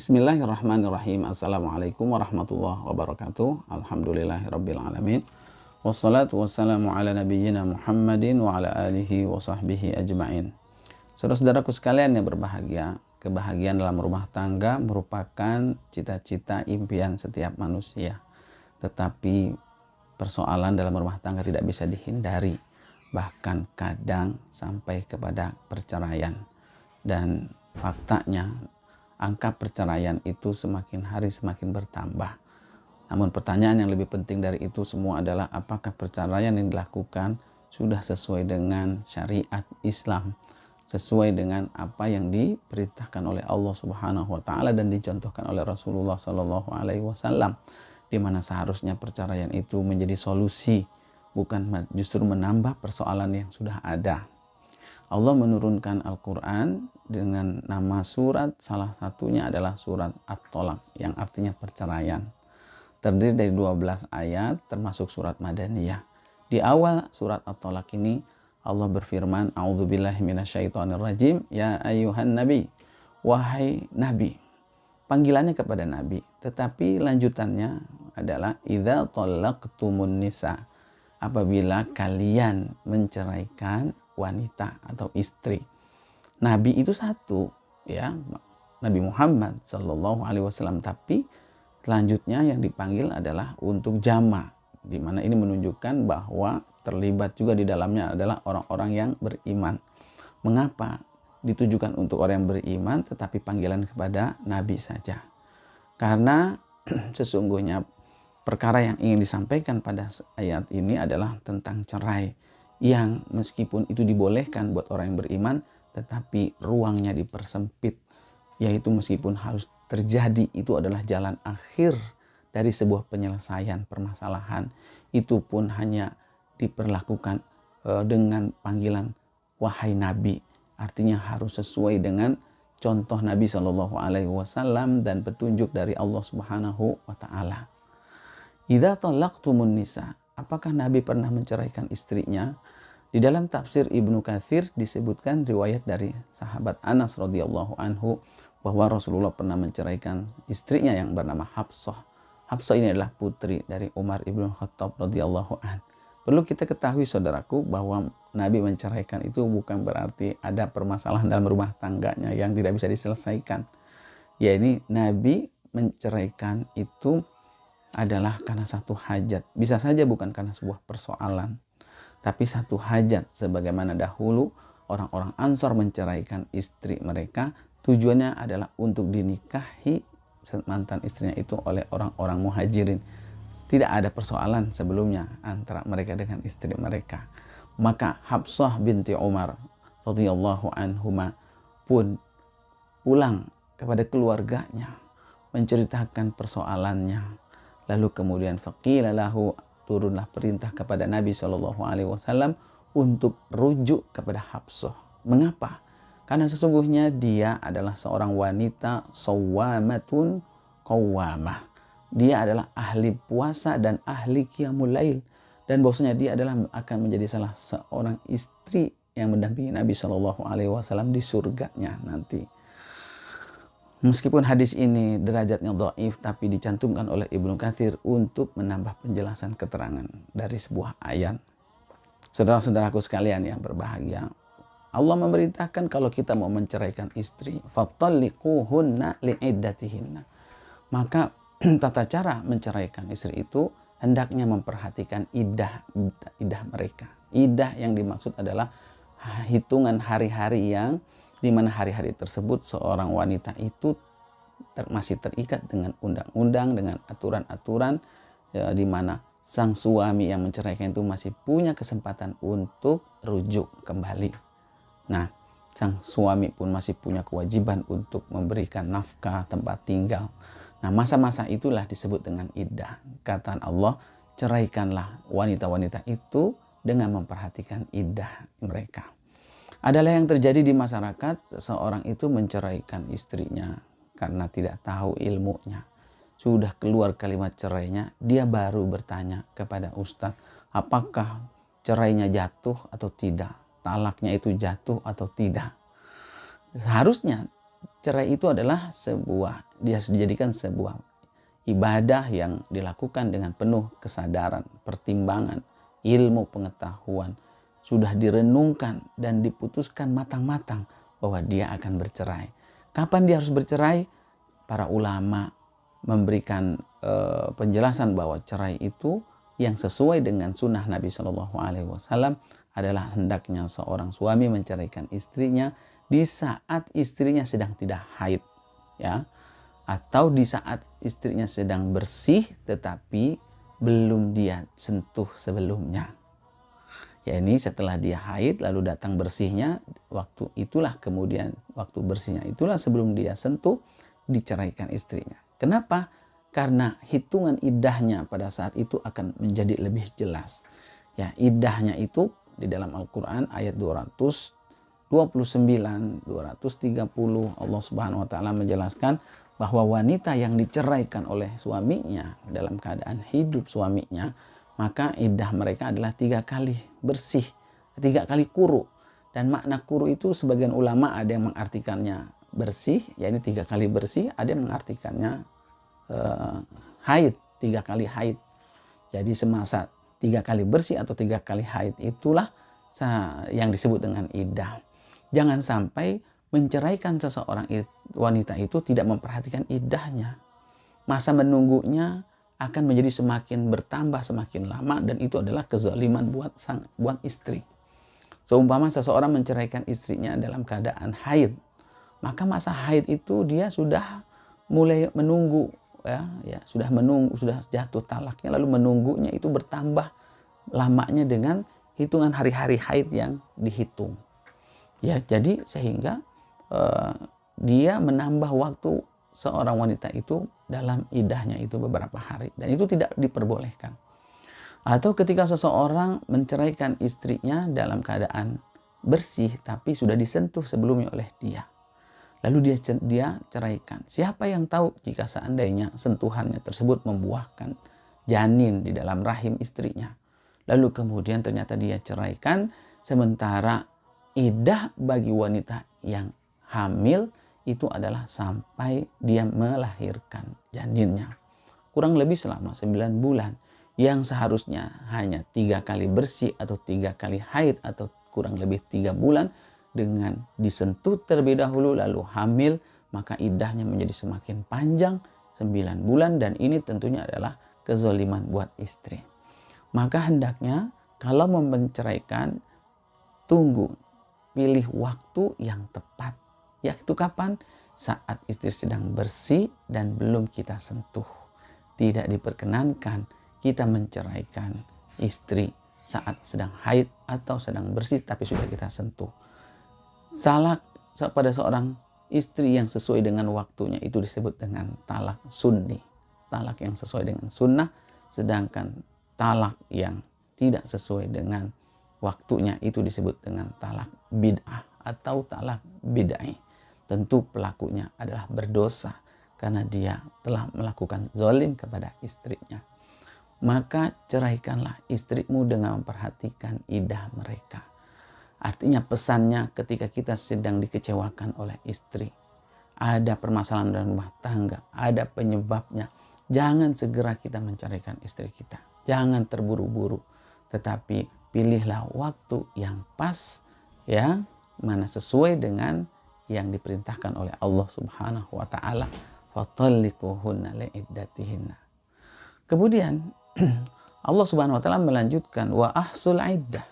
Bismillahirrahmanirrahim. Assalamualaikum warahmatullahi wabarakatuh. Alhamdulillahirrabbilalamin. Wassalatu wassalamu ala nabiyyina Muhammadin wa ala alihi wa sahbihi ajma'in. Saudara-saudaraku sekalian yang berbahagia, kebahagiaan dalam rumah tangga merupakan cita-cita impian setiap manusia. Tetapi persoalan dalam rumah tangga tidak bisa dihindari. Bahkan kadang sampai kepada perceraian. Dan faktanya angka perceraian itu semakin hari semakin bertambah. Namun pertanyaan yang lebih penting dari itu semua adalah apakah perceraian yang dilakukan sudah sesuai dengan syariat Islam, sesuai dengan apa yang diperintahkan oleh Allah Subhanahu wa taala dan dicontohkan oleh Rasulullah Shallallahu alaihi wasallam, di mana seharusnya perceraian itu menjadi solusi, bukan justru menambah persoalan yang sudah ada. Allah menurunkan Al-Quran dengan nama surat, salah satunya adalah surat At-Tolaq yang artinya perceraian. Terdiri dari 12 ayat termasuk surat Madaniyah. Di awal surat At-Tolaq ini Allah berfirman, A'udzubillahi minasyaitonirrajim, ya ayyuhan nabi, wahai nabi. Panggilannya kepada nabi, tetapi lanjutannya adalah idza talaqtumun nisa, apabila kalian menceraikan wanita atau istri. Nabi itu satu, ya, Nabi Muhammad Sallallahu Alaihi Wasallam. Tapi selanjutnya yang dipanggil adalah untuk jama, di mana ini menunjukkan bahwa terlibat juga di dalamnya adalah orang-orang yang beriman. Mengapa ditujukan untuk orang yang beriman, tetapi panggilan kepada Nabi saja? Karena sesungguhnya perkara yang ingin disampaikan pada ayat ini adalah tentang cerai, yang meskipun itu dibolehkan buat orang yang beriman, tetapi ruangnya dipersempit, yaitu meskipun harus terjadi, itu adalah jalan akhir dari sebuah penyelesaian permasalahan. Itu pun hanya diperlakukan dengan panggilan wahai Nabi, artinya harus sesuai dengan contoh Nabi Shallallahu Alaihi Wasallam dan petunjuk dari Allah Subhanahu Wa Taala. Idza talaqtumun nisa, apakah Nabi pernah menceraikan istrinya? Di dalam tafsir Ibnu Katsir disebutkan riwayat dari sahabat Anas radhiyallahu anhu bahwa Rasulullah pernah menceraikan istrinya yang bernama Hafsah. Hafsah ini adalah putri dari Umar ibn Khattab radhiyallahu anhu. Perlu kita ketahui saudaraku bahwa Nabi menceraikan itu bukan berarti ada permasalahan dalam rumah tangganya yang tidak bisa diselesaikan. Ya, ini Nabi menceraikan itu adalah karena satu hajat. Bisa saja bukan karena sebuah persoalan, tapi satu hajat, sebagaimana dahulu orang-orang Ansor menceraikan istri mereka, tujuannya adalah untuk dinikahi mantan istrinya itu oleh orang-orang Muhajirin. Tidak ada persoalan sebelumnya antara mereka dengan istri mereka. Maka Hafsah binti Umar radhiyallahu anhuma pun pulang kepada keluarganya, menceritakan persoalannya. Lalu kemudian faqila lahu, turunlah perintah kepada Nabi Shallallahu Alaihi Wasallam untuk rujuk kepada Hafsah. Mengapa? Karena sesungguhnya dia adalah seorang wanita sawwamatun qawwamah. Dia adalah ahli puasa dan ahli qiyamul lail, dan bahwasanya dia adalah akan menjadi salah seorang istri yang mendampingi Nabi Shallallahu Alaihi Wasallam di surganya nanti. Meskipun hadis ini derajatnya dhaif, tapi dicantumkan oleh Ibnu Katsir untuk menambah penjelasan keterangan dari sebuah ayat. Saudara-saudaraku sekalian yang berbahagia, Allah memerintahkan kalau kita mau menceraikan istri, fatalliquhunna li'iddatihinna. Maka tata cara menceraikan istri itu hendaknya memperhatikan iddah mereka. Iddah yang dimaksud adalah hitungan hari-hari yang di mana hari-hari tersebut seorang wanita itu masih terikat dengan undang-undang, dengan aturan-aturan, di mana sang suami yang menceraikan itu masih punya kesempatan untuk rujuk kembali. Nah, sang suami pun masih punya kewajiban untuk memberikan nafkah, tempat tinggal. Nah, masa-masa itulah disebut dengan iddah. Kata Allah, ceraikanlah wanita-wanita itu dengan memperhatikan iddah mereka. Adalah yang terjadi di masyarakat, seorang itu menceraikan istrinya karena tidak tahu ilmunya. Sudah keluar kalimat cerainya, dia baru bertanya kepada ustadz, apakah cerainya jatuh atau tidak? Talaknya itu jatuh atau tidak? Seharusnya cerai itu adalah dia harus dijadikan sebuah ibadah yang dilakukan dengan penuh kesadaran, pertimbangan, ilmu pengetahuan, sudah direnungkan dan diputuskan matang-matang bahwa dia akan bercerai. Kapan dia harus bercerai? Para ulama memberikan penjelasan bahwa cerai itu yang sesuai dengan sunnah Nabi Shallallahu Alaihi Wasallam adalah hendaknya seorang suami menceraikan istrinya di saat istrinya sedang tidak haid, ya, atau di saat istrinya sedang bersih tetapi belum dia sentuh sebelumnya. Ya, ini setelah dia haid lalu datang bersihnya, waktu bersihnya itulah sebelum dia sentuh diceraikan istrinya. Kenapa? Karena hitungan iddahnya pada saat itu akan menjadi lebih jelas. Ya, iddahnya itu di dalam Al-Quran ayat 229, 230 Allah Subhanahu wa taala menjelaskan bahwa wanita yang diceraikan oleh suaminya dalam keadaan hidup suaminya, maka iddah mereka adalah 3 kali bersih, 3 kali kuru. Dan makna kuru itu sebagian ulama ada yang mengartikannya bersih, yaitu 3 kali bersih, ada yang mengartikannya haid, 3 kali haid. Jadi semasa 3 kali bersih atau 3 kali haid itulah yang disebut dengan iddah. Jangan sampai menceraikan seseorang wanita itu tidak memperhatikan iddahnya. Masa menunggunya akan menjadi semakin bertambah semakin lama, dan itu adalah kezaliman buat istri. Seumpama seseorang menceraikan istrinya dalam keadaan haid, maka masa haid itu dia sudah mulai menunggu, sudah jatuh talaknya, lalu menunggunya itu bertambah lamanya dengan hitungan hari-hari haid yang dihitung. Ya, jadi sehingga dia menambah waktu seorang wanita itu dalam iddahnya itu beberapa hari, dan itu tidak diperbolehkan. Atau ketika seseorang menceraikan istrinya dalam keadaan bersih tapi sudah disentuh sebelumnya oleh dia, lalu dia ceraikan. Siapa yang tahu jika seandainya sentuhannya tersebut membuahkan janin di dalam rahim istrinya, lalu kemudian ternyata dia ceraikan, sementara iddah bagi wanita yang hamil itu adalah sampai dia melahirkan janinnya, kurang lebih selama 9 bulan, yang seharusnya hanya 3 kali bersih atau 3 kali haid atau kurang lebih 3 bulan. Dengan disentuh terlebih dahulu lalu hamil, maka iddahnya menjadi semakin panjang 9 bulan, dan ini tentunya adalah kezaliman buat istri. Maka hendaknya kalau mau menceraikan, pilih waktu yang tepat. Yaitu kapan? Saat istri sedang bersih dan belum kita sentuh. Tidak diperkenankan kita menceraikan istri saat sedang haid atau sedang bersih tapi sudah kita sentuh. Talak pada seorang istri yang sesuai dengan waktunya itu disebut dengan talak sunni, talak yang sesuai dengan sunnah. Sedangkan talak yang tidak sesuai dengan waktunya itu disebut dengan talak bid'ah atau talak bid'ah. Tentu pelakunya adalah berdosa karena dia telah melakukan zalim kepada istrinya. Maka ceraikanlah istrimu dengan memperhatikan iddah mereka. Artinya pesannya ketika kita sedang dikecewakan oleh istri, ada permasalahan dalam rumah tangga, ada penyebabnya, jangan segera kita menceraikan istri kita. Jangan terburu-buru, tetapi pilihlah waktu yang pas, ya, mana sesuai dengan yang diperintahkan oleh Allah Subhanahu wa taala, fatalliquhunna liiddatihinna. Kemudian Allah Subhanahu wa taala melanjutkan wa ahsul iddah,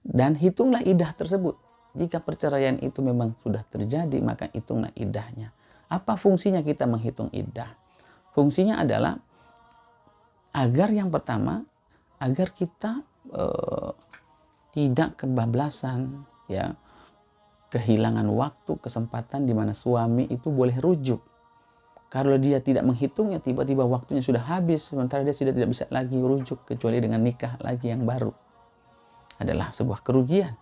dan hitunglah iddah tersebut. Jika perceraian itu memang sudah terjadi, maka hitunglah iddahnya. Apa fungsinya kita menghitung iddah? Fungsinya adalah agar yang pertama, agar kita tidak kebablasan, ya, kehilangan waktu, kesempatan di mana suami itu boleh rujuk. Kalau dia tidak menghitungnya, tiba-tiba waktunya sudah habis, sementara dia sudah tidak bisa lagi rujuk kecuali dengan nikah lagi yang baru. Adalah sebuah kerugian.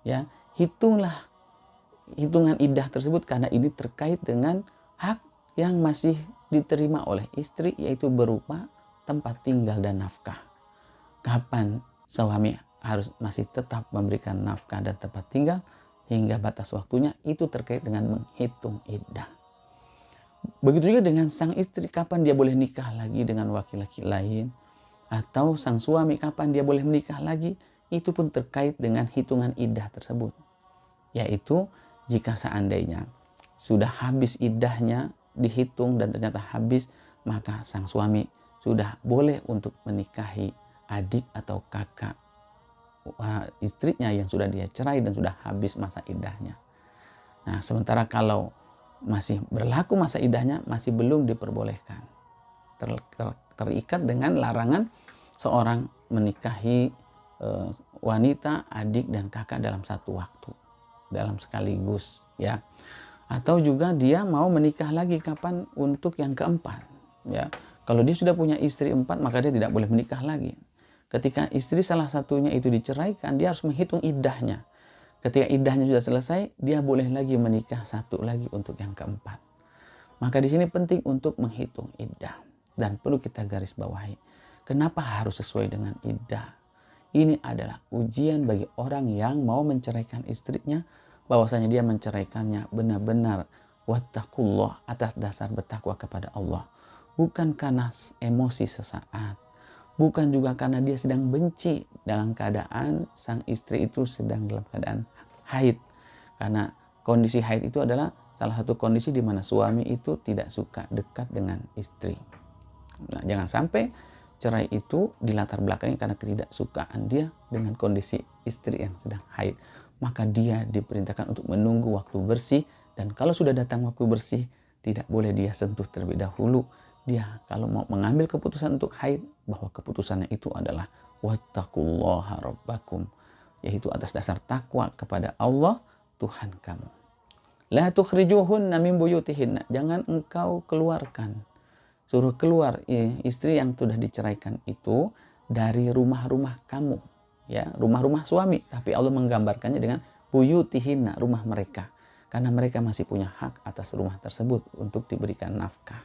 Ya, hitunglah hitungan iddah tersebut karena ini terkait dengan hak yang masih diterima oleh istri, yaitu berupa tempat tinggal dan nafkah. Kapan suami harus masih tetap memberikan nafkah dan tempat tinggal? hingga batas waktunya itu terkait dengan menghitung iddah. Begitu juga dengan sang istri, kapan dia boleh nikah lagi dengan laki-laki lain, atau sang suami kapan dia boleh menikah lagi, itu pun terkait dengan hitungan iddah tersebut. Yaitu jika seandainya sudah habis iddahnya dihitung dan ternyata habis, maka sang suami sudah boleh untuk menikahi adik atau kakak istrinya yang sudah dia cerai dan sudah habis masa iddahnya. Nah, sementara kalau masih berlaku masa iddahnya, masih belum diperbolehkan. Terikat dengan larangan seorang menikahi wanita, adik dan kakak dalam satu waktu, dalam sekaligus, ya. Atau juga dia mau menikah lagi kapan untuk yang keempat, ya. Kalau dia sudah punya istri 4, maka dia tidak boleh menikah lagi. Ketika istri salah satunya itu diceraikan, dia harus menghitung iddahnya. Ketika iddahnya sudah selesai, dia boleh lagi menikah satu lagi untuk yang keempat. Maka di sini penting untuk menghitung iddah. Dan perlu kita garis bawahi, kenapa harus sesuai dengan iddah? Ini adalah ujian bagi orang yang mau menceraikan istrinya, bahwasanya dia menceraikannya benar-benar wattaqullah, atas dasar bertakwa kepada Allah. Bukan karena emosi sesaat, bukan juga karena dia sedang benci dalam keadaan sang istri itu sedang dalam keadaan haid. Karena kondisi haid itu adalah salah satu kondisi di mana suami itu tidak suka dekat dengan istri. Nah, jangan sampai cerai itu dilatar belakangi karena ketidaksukaan dia dengan kondisi istri yang sedang haid. Maka dia diperintahkan untuk menunggu waktu bersih, dan kalau sudah datang waktu bersih, tidak boleh dia sentuh terlebih dahulu. Dia kalau mau mengambil keputusan untuk haid, bahwa keputusannya itu adalah wattaqullaha rabbakum, yaitu atas dasar takwa kepada Allah Tuhan kamu. La tukhrijuhunna min buyutihinna, jangan engkau keluarkan, suruh keluar istri yang sudah diceraikan itu dari rumah-rumah kamu, ya, rumah-rumah suami, tapi Allah menggambarkannya dengan buyutihinna, rumah mereka, karena mereka masih punya hak atas rumah tersebut untuk diberikan nafkah.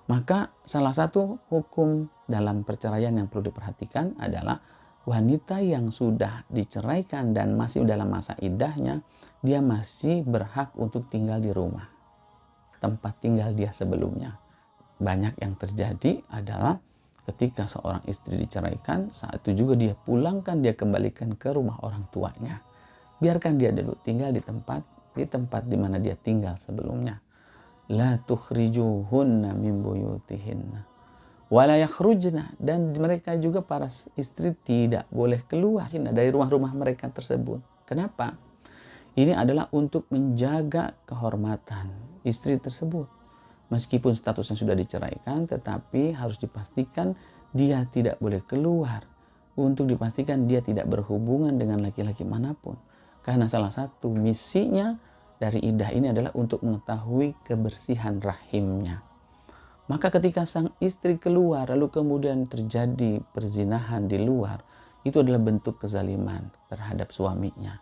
Maka salah satu hukum dalam perceraian yang perlu diperhatikan adalah wanita yang sudah diceraikan dan masih dalam masa iddahnya, dia masih berhak untuk tinggal di rumah, tempat tinggal dia sebelumnya. Banyak yang terjadi adalah ketika seorang istri diceraikan, saat itu juga dia pulangkan, dia kembalikan ke rumah orang tuanya. Biarkan dia dulu tinggal di tempat di mana dia tinggal sebelumnya. La tukhrijuhunna min buyutihinna wala yakhrujna, dan mereka juga para istri tidak boleh keluar dari rumah-rumah mereka tersebut. Kenapa? Ini adalah untuk menjaga kehormatan istri tersebut. Meskipun statusnya sudah diceraikan, tetapi harus dipastikan dia tidak boleh keluar, untuk dipastikan dia tidak berhubungan dengan laki-laki manapun. Karena salah satu misinya dari iddah ini adalah untuk mengetahui kebersihan rahimnya. Maka ketika sang istri keluar lalu kemudian terjadi perzinahan di luar, itu adalah bentuk kezaliman terhadap suaminya.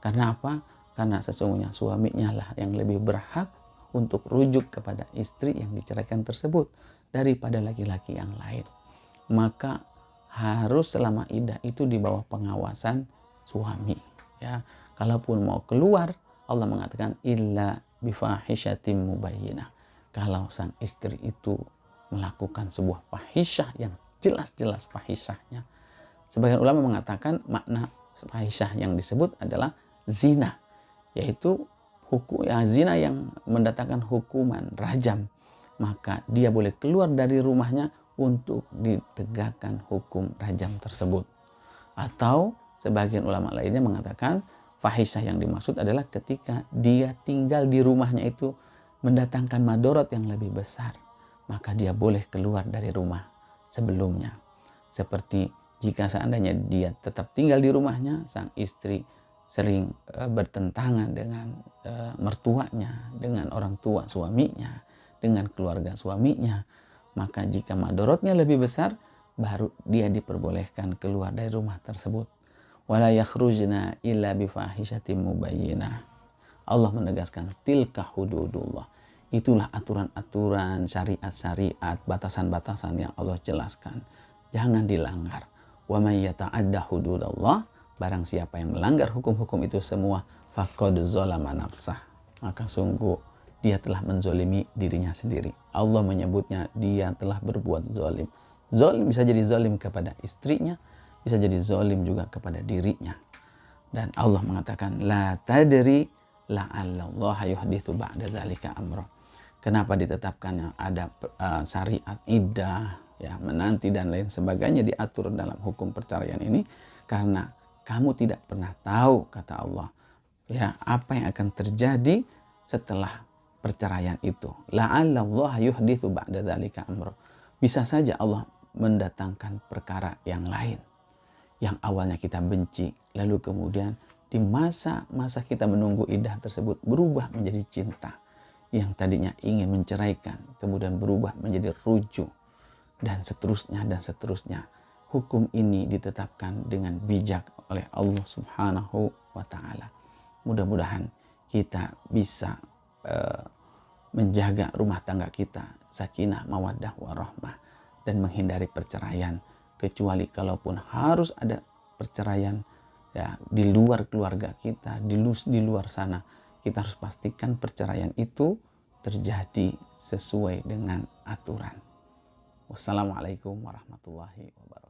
Karena apa? Karena sesungguhnya suaminya lah yang lebih berhak untuk rujuk kepada istri yang diceraikan tersebut daripada laki-laki yang lain. Maka harus selama iddah itu di bawah pengawasan suami, ya. Kalaupun mau keluar, Allah mengatakan illa bifahisyatin mubayyinah. Kalau sang istri itu melakukan sebuah fahisyah yang jelas-jelas fahisyahnya. Sebagian ulama mengatakan makna fahisyah yang disebut adalah zina, yaitu zina yang mendatangkan hukuman rajam. Maka dia boleh keluar dari rumahnya untuk ditegakkan hukum rajam tersebut. Atau sebagian ulama lainnya mengatakan fahisyah yang dimaksud adalah ketika dia tinggal di rumahnya itu mendatangkan madorot yang lebih besar, maka dia boleh keluar dari rumah sebelumnya. Seperti jika seandainya dia tetap tinggal di rumahnya, sang istri sering bertentangan dengan mertuanya, dengan orang tua suaminya, dengan keluarga suaminya, maka jika madorotnya lebih besar, baru dia diperbolehkan keluar dari rumah tersebut. Wala yakhrujna illa bifahisyatin mubayyinah. Allah menegaskan tilka hududullah. Itulah aturan-aturan, syariat-syariat, batasan-batasan yang Allah jelaskan. Jangan dilanggar. Wa may yata'adda hududallah barang siapa yang melanggar hukum-hukum itu semua, faqad zalama nafsah, maka sungguh dia telah menzolimi dirinya sendiri. Allah menyebutnya dia telah berbuat zalim. Zalim bisa jadi zalim kepada istrinya, bisa jadi zalim juga kepada dirinya. Dan Allah mengatakan, la tadri la'allallaha yuhditsu ba'da dzalika amra. Kenapa ditetapkannya ada syariat iddah, ya, menanti dan lain sebagainya diatur dalam hukum perceraian ini? Karena kamu tidak pernah tahu, kata Allah, ya, apa yang akan terjadi setelah perceraian itu. La'allallaha yuhditsu ba'da dzalika amra. Bisa saja Allah mendatangkan perkara yang lain yang awalnya kita benci, lalu kemudian di masa-masa kita menunggu iddah tersebut berubah menjadi cinta. Yang tadinya ingin menceraikan kemudian berubah menjadi rujuk, dan seterusnya dan seterusnya. Hukum ini ditetapkan dengan bijak oleh Allah Subhanahu wa taala. Mudah-mudahan kita bisa menjaga rumah tangga kita sakinah, mawaddah, warahmah, dan menghindari perceraian, kecuali kalaupun harus ada perceraian, ya, di luar keluarga kita, di luar sana, kita harus pastikan perceraian itu terjadi sesuai dengan aturan. Wassalamualaikum warahmatullahi wabarakatuh.